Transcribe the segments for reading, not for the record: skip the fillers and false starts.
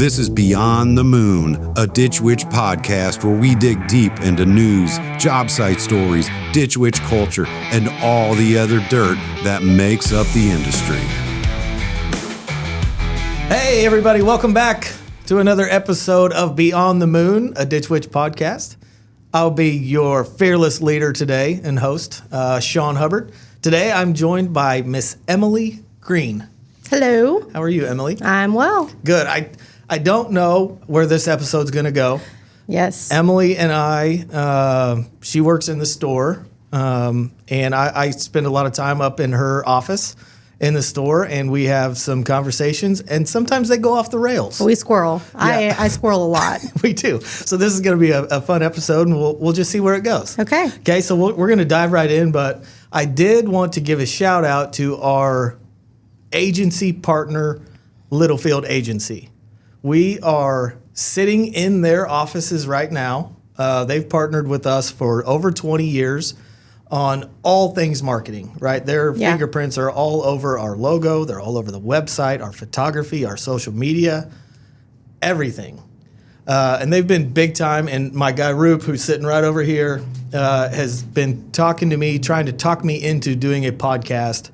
This is Beyond the Moon, a Ditch Witch podcast where we dig deep into news, job site stories, Ditch Witch culture, and all the other dirt that makes up the industry. Hey everybody, welcome back to another episode of Beyond the Moon, a Ditch Witch podcast. I'll be your fearless leader today and host, Sean Hubbard. Today I'm joined by Miss Emily Green. Hello. How are you, Emily? I'm well. Good. I don't know where this episode's going to go. Yes. Emily and I, she works in the store, and I spend a lot of time up in her office in the store, and we have some conversations, and sometimes they go off the rails. We squirrel. Yeah. I squirrel a lot. We do. So this is going to be a fun episode, and we'll just see where it goes. Okay. Okay, so we're going to dive right in, but I did want to give a shout out to our agency partner, Littlefield Agency. We are sitting in their offices right now. They've partnered with us for over 20 years on all things marketing, right? Their fingerprints are all over our logo. They're all over the website, our photography, our social media, everything. And they've been big time. And my guy, Roop, who's sitting right over here, has been talking to me, trying to talk me into doing a podcast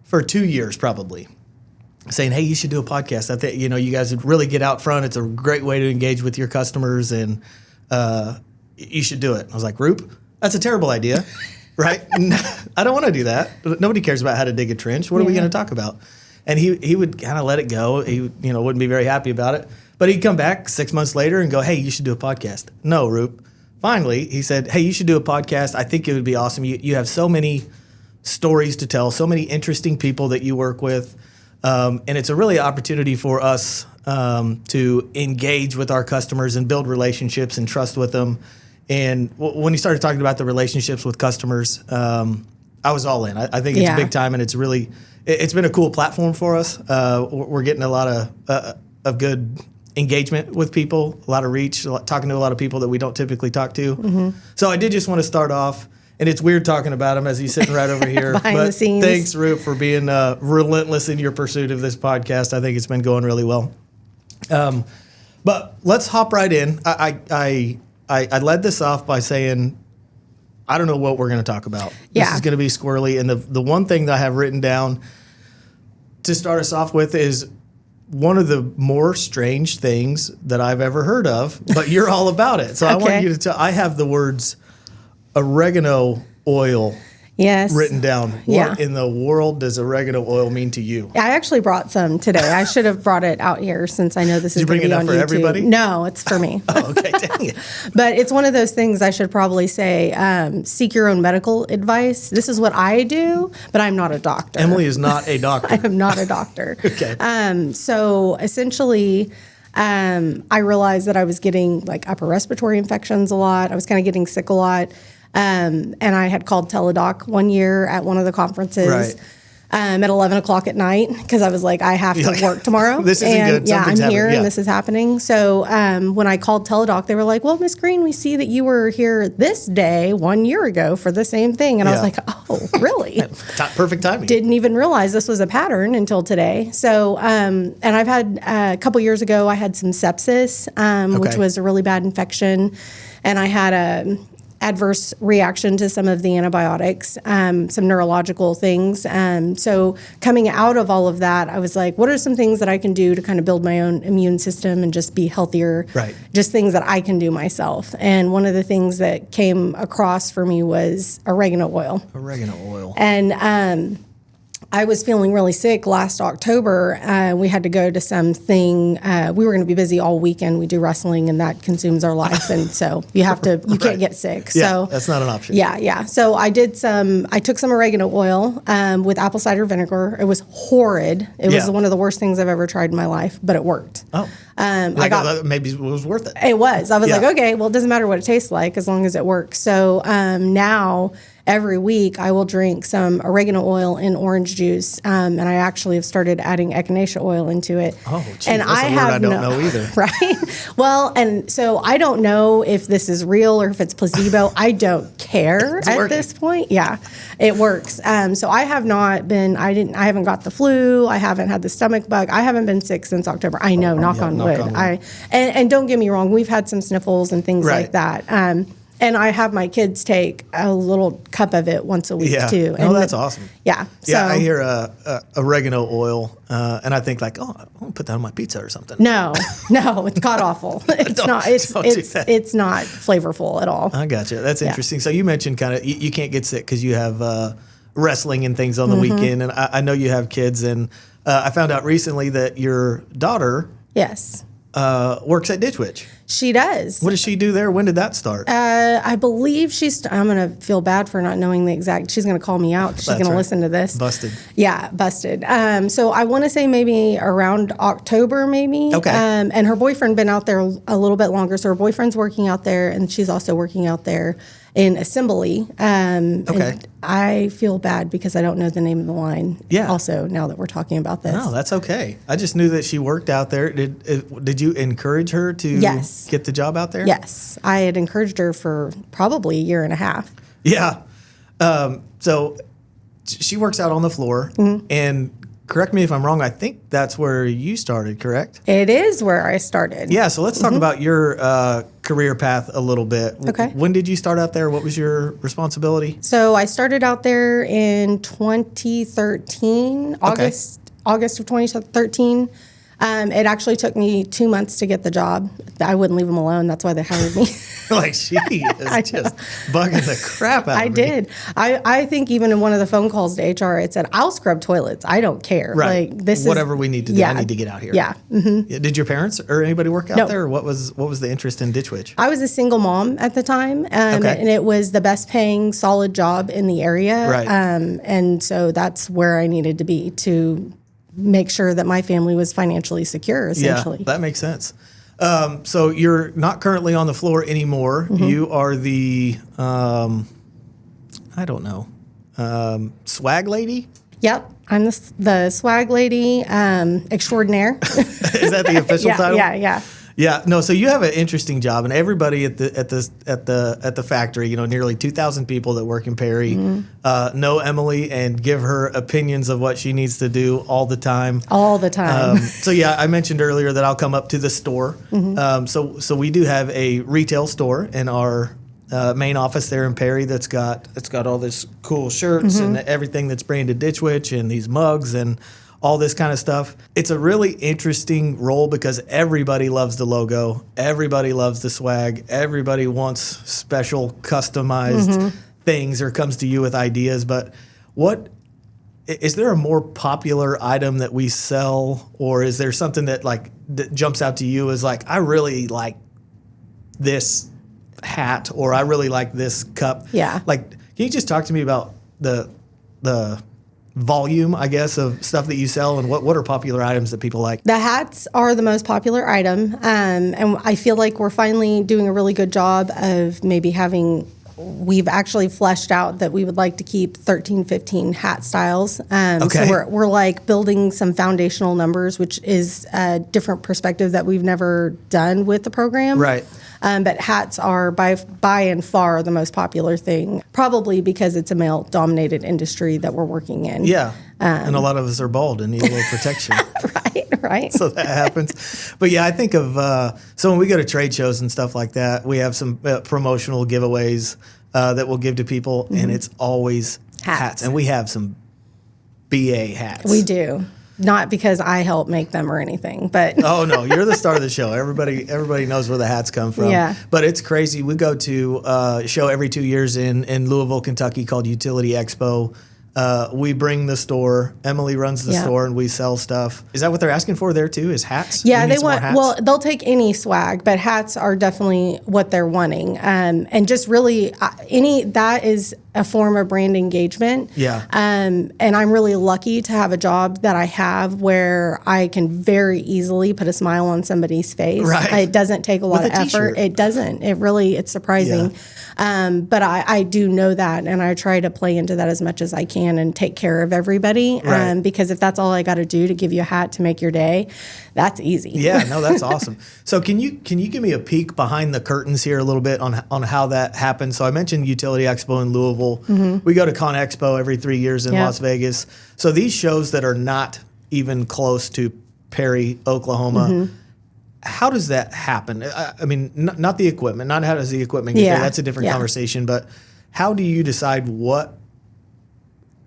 for 2 years probably. Saying, hey, you should do a podcast. I think, you guys would really get out front. It's a great way to engage with your customers, and you should do it. I was like, Roop, that's a terrible idea, right? I don't want to do that. Nobody cares about how to dig a trench. What are we going to talk about? And he would kind of let it go. He wouldn't be very happy about it. But he'd come back 6 months later and go, hey, you should do a podcast. No, Roop. Finally, he said, hey, you should do a podcast. I think it would be awesome. You have so many stories to tell, so many interesting people that you work with. And it's a really opportunity for us to engage with our customers and build relationships and trust with them. And when he started talking about the relationships with customers, I was all in. I think it's big time, and it's been a cool platform for us. We're getting a lot of good engagement with people, a lot of reach, talking to a lot of people that we don't typically talk to. Mm-hmm. So I did just want to start off. And it's weird talking about him as he's sitting right over here. Behind the scenes. Thanks, Roop, for being relentless in your pursuit of this podcast. I think it's been going really well. But let's hop right in. I led this off by saying, I don't know what we're going to talk about. Yeah. This is going to be squirrely. And the one thing that I have written down to start us off with is one of the more strange things that I've ever heard of, but you're all about it. So I want you to tell, I have the words oregano oil written down. What in the world does oregano oil mean to you? I actually brought some today. I should have brought it out here since I know this is going to be on YouTube. Did you bring enough for everybody? No, it's for me. Oh, okay, dang it. But it's one of those things I should probably say, seek your own medical advice. This is what I do, but I'm not a doctor. Emily is not a doctor. I am not a doctor. Okay. So essentially, I realized that I was getting like upper respiratory infections a lot. I was kind of getting sick a lot. And I had called Teladoc one year at one of the conferences at 11 o'clock at night because I was like, I have to work tomorrow. This isn't good. Yeah, Something's I'm here happening. and this is happening. So when I called Teladoc, they were like, well, Miss Green, we see that you were here this day 1 year ago for the same thing. And I was like, oh, really? Perfect timing. Didn't even realize this was a pattern until today. So, and I've had a couple years ago, I had some sepsis, which was a really bad infection. And I had a adverse reaction to some of the antibiotics, some neurological things. So coming out of all of that, I was like, what are some things that I can do to kind of build my own immune system and just be healthier? Right. Just things that I can do myself. And one of the things that came across for me was oregano oil. Oregano oil. And I was feeling really sick last October. We had to go to something. We were going to be busy all weekend. We do wrestling, and that consumes our life. And so you have to, you can't get sick. Yeah, so that's not an option. Yeah. So I took some oregano oil with apple cider vinegar. It was horrid. It was one of the worst things I've ever tried in my life, but it worked. Oh. Maybe it was worth it. It was. I was like, okay, well, it doesn't matter what it tastes like as long as it works. So now every week I will drink some oregano oil and orange juice, and I actually have started adding echinacea oil into it. Oh, geez, and that's a word I don't know either. Right? Well, and so I don't know if this is real or if it's placebo. I don't care at this point. Yeah, it works. So I have not been. I haven't got the flu. I haven't had the stomach bug. I haven't been sick since October. I know, knock on wood. And don't get me wrong, we've had some sniffles and things like that. And I have my kids take a little cup of it once a week too. Oh, that's awesome. Yeah. Yeah, I hear oregano oil, and I think like, oh, I want to put that on my pizza or something. No, it's god awful. It's not. It's not flavorful at all. I gotcha. That's interesting. So you mentioned kind of you can't get sick because you have wrestling and things on the weekend, and I know you have kids, and I found out recently that your daughter works at Ditch Witch. She does. What does she do there? When did that start? I believe I'm going to feel bad for not knowing the exact. She's going to call me out. She's going to listen to this. Busted. Yeah, busted. So I want to say maybe around October, maybe. Okay. And her boyfriend been out there a little bit longer. So her boyfriend's working out there, and she's also working out there in assembly. And I feel bad because I don't know the name of the line. Yeah. Also, now that we're talking about this. No, that's okay. I just knew that she worked out there. Did you encourage her to get the job out there? Yes. I had encouraged her for probably a year and a half. Yeah. So she works out on the floor, and correct me if I'm wrong, I think that's where you started, correct? It is where I started. Yeah, so let's talk about your career path a little bit. Okay. When did you start out there? What was your responsibility? So I started out there in 2013, August of 2013. It actually took me 2 months to get the job. I wouldn't leave them alone. That's why they hired me. Like, she is just bugging the crap out of me. I did. I think even in one of the phone calls to HR, it said, I'll scrub toilets. I don't care. Right. Like, this whatever we need to do. I need to get out here. Yeah. Mm-hmm. Did your parents or anybody work out No. there? Or what was the interest in Ditch Witch? I was a single mom at the time, and it was the best paying solid job in the area. Right. And so that's where I needed to be to make sure that my family was financially secure, essentially. Yeah, that makes sense. So you're not currently on the floor anymore. You are the, I don't know, swag lady? Yep. I'm the swag lady extraordinaire. Is that the official title? Yeah. Yeah, no. So you have an interesting job, and everybody at the factory, nearly 2,000 people that work in Perry, know Emily and give her opinions of what she needs to do all the time. All the time. So yeah, I mentioned earlier that I'll come up to the store. So we do have a retail store in our main office there in Perry that's got all this cool shirts and everything that's branded Ditch Witch and these mugs and all this kind of stuff. It's a really interesting role because everybody loves the logo. Everybody loves the swag. Everybody wants special customized things or comes to you with ideas. But is there a more popular item that we sell, or is there something that jumps out to you as like, I really like this hat, or I really like this cup? Yeah. Like, can you just talk to me about the volume, I guess, of stuff that you sell, and what are popular items that people like? The hats are the most popular item, and I feel like we're finally doing a really good job of maybe we've actually fleshed out that we would like to keep 13, 15 hat styles. So we're like building some foundational numbers, which is a different perspective that we've never done with the program. Right. But hats are by and far the most popular thing, probably because it's a male-dominated industry that we're working in. Yeah, and a lot of us are bald and need a little protection. Right. So that happens. But yeah, I think of, so when we go to trade shows and stuff like that, we have some promotional giveaways that we'll give to people, and it's always hats. And we have some BA hats. We do. Not because I help make them or anything, but oh no, you're the star of the show. Everybody knows where the hats come from. Yeah. But it's crazy. We go to a show every 2 years in Louisville, Kentucky called Utility Expo. We bring the store. Emily runs the store, and we sell stuff. Is that what they're asking for there too? Is hats? Yeah, they want. Well, they'll take any swag, but hats are definitely what they're wanting. And just really that is a form of brand engagement. Yeah. And I'm really lucky to have a job that I have where I can very easily put a smile on somebody's face. Right. It doesn't take a lot of effort. It doesn't. It's surprising. Yeah. But I do know that, and I try to play into that as much as I can and take care of everybody. Right. Because if that's all I got to do to give you a hat to make your day, that's easy. Yeah, no, that's awesome. So can you give me a peek behind the curtains here a little bit on how that happens? So I mentioned Utility Expo in Louisville. Mm-hmm. We go to Con Expo every 3 years in Las Vegas. So these shows that are not even close to Perry, Oklahoma, mm-hmm. how does that happen? I mean, not the equipment, not how does the equipment get there. That's a different conversation. But how do you decide what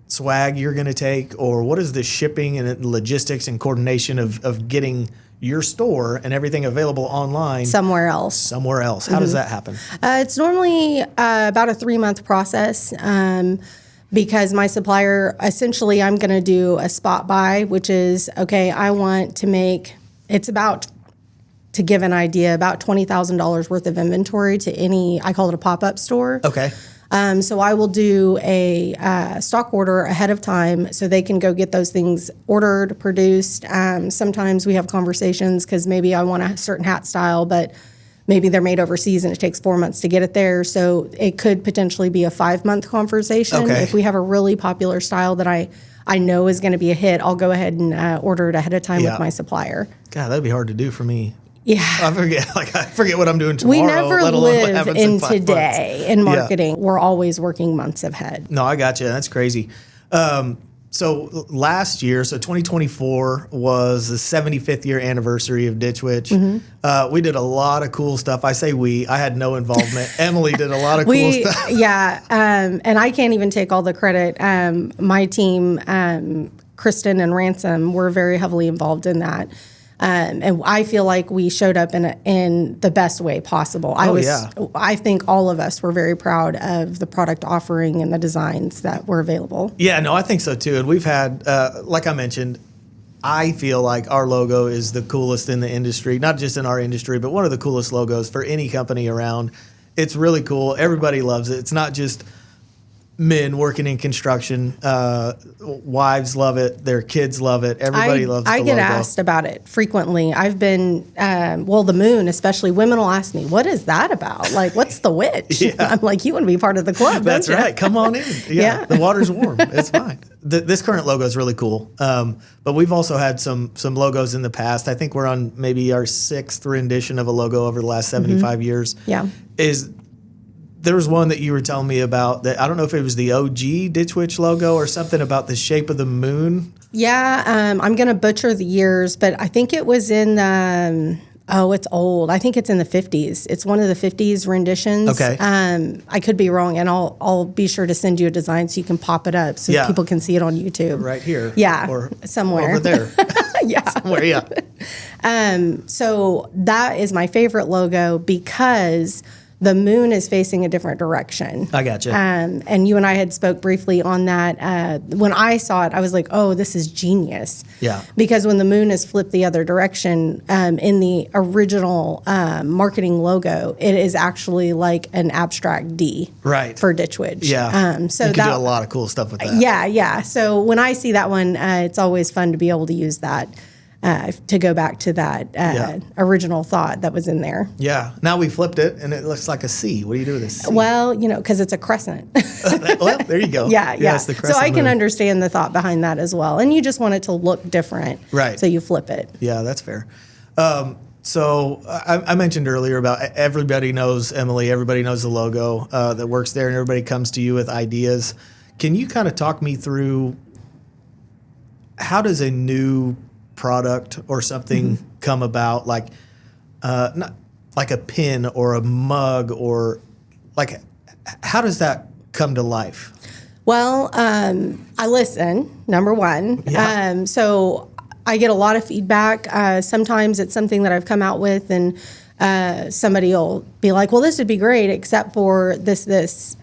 swag you're going to take, or what is the shipping and logistics and coordination of getting your store and everything available online somewhere else? How mm-hmm. does that happen? It's normally about a 3-month process. Because my supplier, essentially, I'm going to do a spot buy, which is, okay, I want to make, it's about, to give an idea, about $20,000 worth of inventory to any, I call it a pop-up store. Okay. So I will do a stock order ahead of time so they can go get those things ordered, produced. Sometimes we have conversations because maybe I want a certain hat style, but maybe they're made overseas and it takes 4 months to get it there. So it could potentially be a 5-month conversation. Okay. If we have a really popular style that I know is going to be a hit, I'll go ahead and order it ahead of time with my supplier. God, that'd be hard to do for me. Yeah. I forget what I'm doing tomorrow. We never let alone what live happens in 5 today months. in marketing. We're always working months ahead. No, I got you. That's crazy. So last year, so 2024 was the 75th year anniversary of Ditch Witch. Mm-hmm. We did a lot of cool stuff. I say we. I had no involvement. Emily did a lot of cool stuff. Yeah, and I can't even take all the credit. My team, Kristen and Ransom, were very heavily involved in that. And I feel like we showed up in the best way possible. I think all of us were very proud of the product offering and the designs that were available. Yeah, no, I think so too. And we've had, like I mentioned, I feel like our logo is the coolest in the industry, not just in our industry, but one of the coolest logos for any company around. It's really cool. Everybody loves it. It's not just men working in construction. Wives love it. Their kids love it. Everybody loves the logo. I get asked about it frequently. I've been, the moon, especially, women will ask me, what is that about? Like, what's the witch? Yeah. I'm like, you want to be part of the club, That's don't you? right. Come on in. Yeah. The water's warm. It's fine. This current logo is really cool. But we've also had some logos in the past. I think we're on maybe our 6th rendition of a logo over the last 75 mm-hmm. years. Yeah. There was one that you were telling me about that I don't know if it was the OG Ditch Witch logo or something about the shape of the moon. Yeah, I'm going to butcher the years, but I think it was in it's old. I think it's in the 50s. It's one of the 50s renditions. Okay. I could be wrong, and I'll be sure to send you a design so you can pop it up so people can see it on YouTube. Right here. Yeah. Or somewhere. Over there. Yeah. Somewhere, yeah. So that is my favorite logo because the moon is facing a different direction. I gotcha. And you and I had spoke briefly on that. When I saw it, I was like, oh, this is genius. Yeah. Because when the moon is flipped the other direction, in the original marketing logo, it is actually like an abstract D. Right. For Ditch Witch. Yeah. So you can do a lot of cool stuff with that. Yeah. So when I see that one, it's always fun to be able to use that. To go back to that original thought that was in there. Yeah. Now we flipped it, and it looks like a C. What do you do with this C? Well, because it's a crescent. Well, there you go. Yeah. It's the crescent so I can moon. understand the thought behind that as well. And you just want it to look different. Right. So you flip it. Yeah, that's fair. So I mentioned earlier about everybody knows Emily, everybody knows the logo that works there, and everybody comes to you with ideas. Can you kind of talk me through how does a new product or something mm-hmm. come about, like not like a pin or a mug, or like how does that come to life? Well, I listen, number one. Yeah. So I get a lot of feedback. Sometimes it's something that I've come out with and somebody will be like, well, this would be great except for this.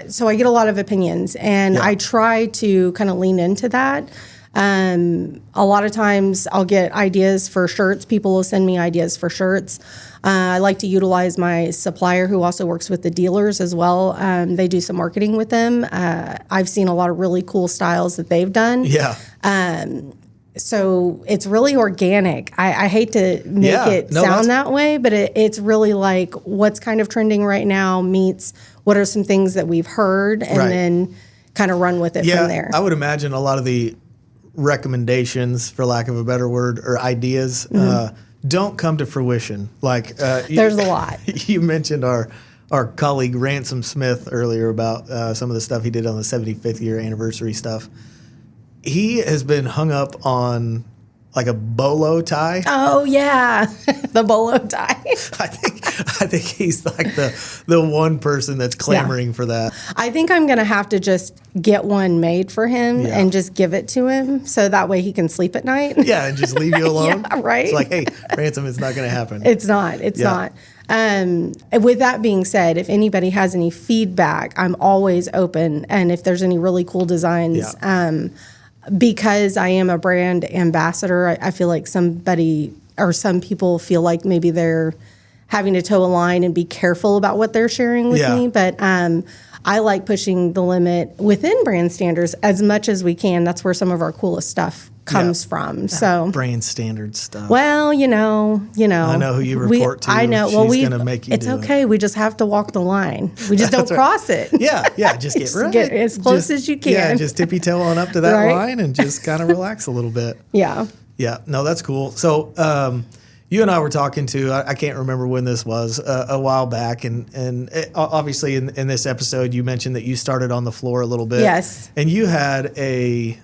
So I get a lot of opinions, and I try to kind of lean into that. A lot of times I'll get ideas for shirts. People will send me ideas for shirts. I like to utilize my supplier who also works with the dealers as well. They do some marketing with them. I've seen a lot of really cool styles that they've done. Yeah. So it's really organic. I hate to make it sound that way, but it's really like what's kind of trending right now meets what are some things that we've heard, and then kind of run with it from there. I would imagine a lot of the recommendations, for lack of a better word, or ideas don't come to fruition. Like there's a lot. You mentioned our colleague Ransom Smith earlier about some of the stuff he did on the 75th year anniversary stuff. He has been hung up on like a bolo tie. Oh yeah, the bolo tie. I think he's like the one person that's clamoring for that. I think I'm gonna have to just get one made for him and just give it to him, so that way he can sleep at night. Yeah, and just leave you alone. Yeah, right. It's like, hey, Ransom, it's not gonna happen. It's not. It's not. With that being said, if anybody has any feedback, I'm always open, and if there's any really cool designs. Because I am a brand ambassador, I feel like somebody or some people feel like maybe they're having to toe a line and be careful about what they're sharing with me. But I like pushing the limit within brand standards as much as we can. That's where some of our coolest stuff comes from. So brand standard stuff. Well, you know. I know who you report to. I know. She's gonna make you. It's okay. We just have to walk the line. We just don't cross it. Yeah. Just get right. Get as close as you can. Yeah, just tippy toe on up to that line and just kind of relax a little bit. Yeah. Yeah. No, that's cool. So you and I were talking to, I can't remember when this was, a while back, and obviously in this episode you mentioned that you started on the floor a little bit. Yes. And you had a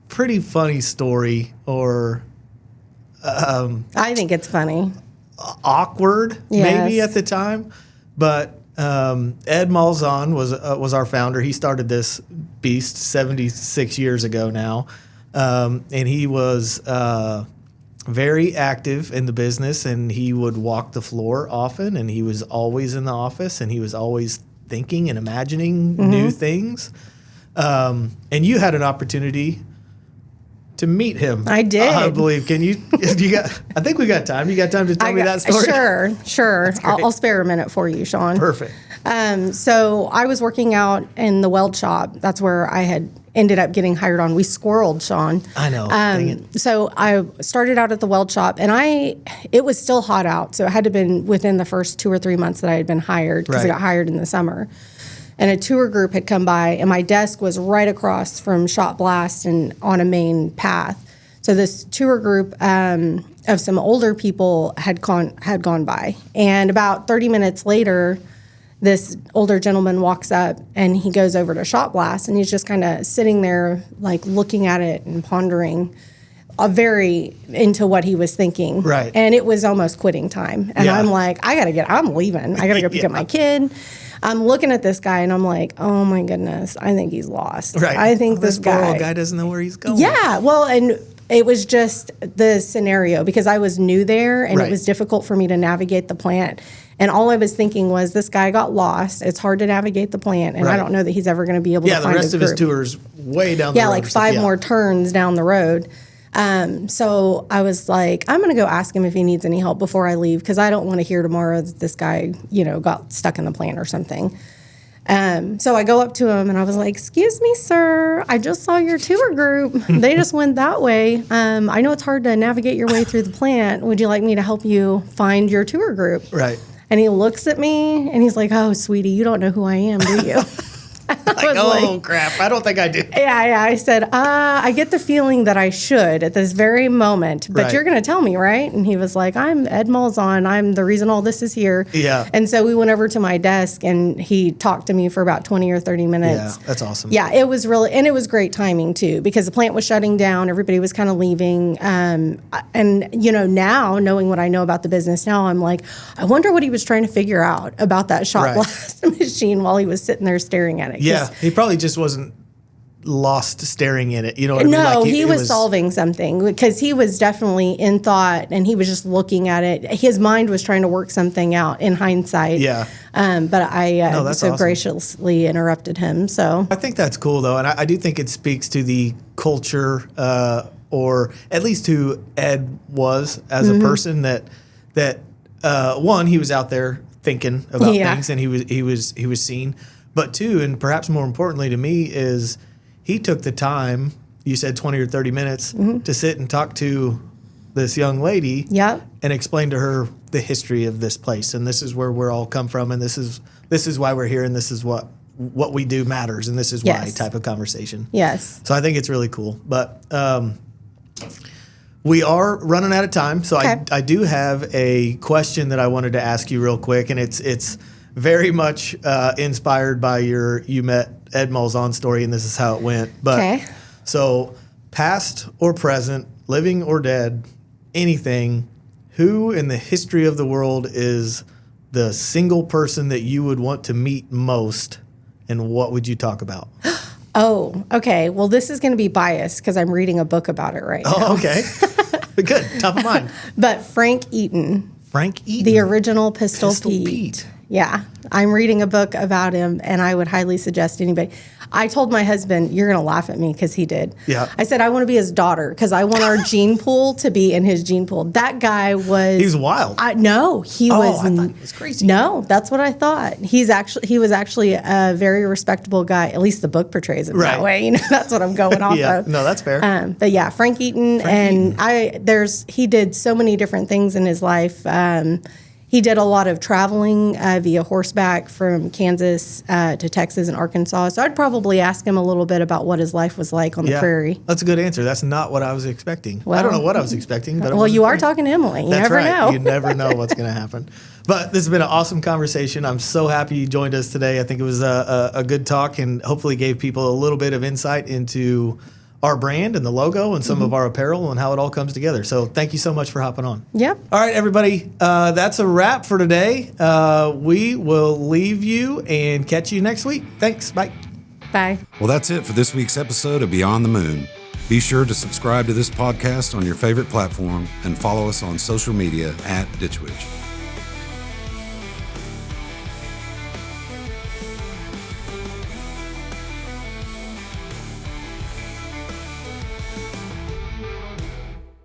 pretty funny story, or I think it's funny. Awkward, maybe at the time, but Ed Malzahn was our founder. He started this beast 76 years ago now, and he was very active in the business, and he would walk the floor often, and he was always in the office, and he was always thinking and imagining new things. And you had an opportunity to meet him. I did. I believe. Can you? I think we got time. You got time to tell me that story? Sure. I'll spare a minute for you, Sean. Perfect. So I was working out in the weld shop. That's where I had ended up getting hired on. We squirreled, Sean. I know. Dang it. So I started out at the weld shop, and it was still hot out. So it had to have been within the first 2 or 3 months that I had been hired, because I got hired in the summer. And a tour group had come by, and my desk was right across from Shot Blast and on a main path. So this tour group of some older people had gone by. And about 30 minutes later, this older gentleman walks up, and he goes over to Shot Blast, and he's just kind of sitting there, like looking at it and pondering, very into what he was thinking. Right. And it was almost quitting time. And I'm like, I'm leaving. I got to go pick up my kid. I'm looking at this guy, and I'm like, oh my goodness, I think he's lost. Right. I think this guy doesn't know where he's going. Yeah. Well, and it was just the scenario, because I was new there, and it was difficult for me to navigate the plant. And all I was thinking was, this guy got lost. It's hard to navigate the plant, and I don't know that he's ever going to be able to find the rest a of group. his tour's way down the road. Yeah, like 5 more turns down the road. So I was like, I'm going to go ask him if he needs any help before I leave, because I don't want to hear tomorrow that this guy, got stuck in the plant or something. So I go up to him, and I was like, excuse me, sir, I just saw your tour group. They just went that way. I know it's hard to navigate your way through the plant. Would you like me to help you find your tour group? Right. And he looks at me, and he's like, oh, sweetie, you don't know who I am, do you? Crap, I don't think I do. Yeah. I said, I get the feeling that I should at this very moment, but you're going to tell me, right? And he was like, I'm Ed Malzahn. I'm the reason all this is here. Yeah. And so we went over to my desk, and he talked to me for about 20 or 30 minutes. Yeah, that's awesome. Yeah, it was great timing too, because the plant was shutting down. Everybody was kind of leaving. And, now knowing what I know about the business now, I'm like, I wonder what he was trying to figure out about that shot blast machine while he was sitting there staring at it. Yeah, he probably just wasn't lost staring in it. You know what I mean? No, Like he was solving something because he was definitely in thought and he was just looking at it. His mind was trying to work something out in hindsight. Yeah. But I so awesome. graciously interrupted him. So I think that's cool, though. And I do think it speaks to the culture, or at least who Ed was as a person that one, he was out there thinking about things and he was seen. But two, and perhaps more importantly to me, is he took the time, you said 20 or 30 minutes, to sit and talk to this young lady and explain to her the history of this place. And this is where we're all come from. And this is why we're here. And this is what we do matters. And this is why type of conversation. Yes. So I think it's really cool. But we are running out of time. So I do have a question that I wanted to ask you real quick. And it's very much inspired by you met Ed Malzahn story, and this is how it went. But so past or present, living or dead, anything, who in the history of the world is the single person that you would want to meet most, and what would you talk about? Oh, okay. Well, this is going to be biased because I'm reading a book about it right now. Oh, okay. Good. Top of mind. But Frank Eaton. Frank Eaton. The original Pistol Pete. Yeah. I'm reading a book about him, and I would highly suggest anybody. I told my husband, you're going to laugh at me because he did. Yeah. I said, I want to be his daughter because I want our gene pool to be in his gene pool. That guy was... He was wild. No, he was... I thought he was crazy. No, that's what I thought. He was actually a very respectable guy. At least the book portrays him that way. You know, that's what I'm going off of. No, that's fair. But yeah, Frank Eaton. He did so many different things in his life. He did a lot of traveling via horseback from Kansas to Texas and Arkansas. So I'd probably ask him a little bit about what his life was like on the prairie. That's a good answer. That's not what I was expecting. Well, I don't know what I was expecting. But well, you are talking to Emily. You never know. You never know what's going to happen. But this has been an awesome conversation. I'm so happy you joined us today. I think it was a good talk and hopefully gave people a little bit of insight into our brand and the logo and some of our apparel and how it all comes together. So thank you so much for hopping on. Yep. All right, everybody. That's a wrap for today. We will leave you and catch you next week. Thanks. Bye. Bye. Well, that's it for this week's episode of Beyond the Moon. Be sure to subscribe to this podcast on your favorite platform and follow us on social media @Ditch Witch.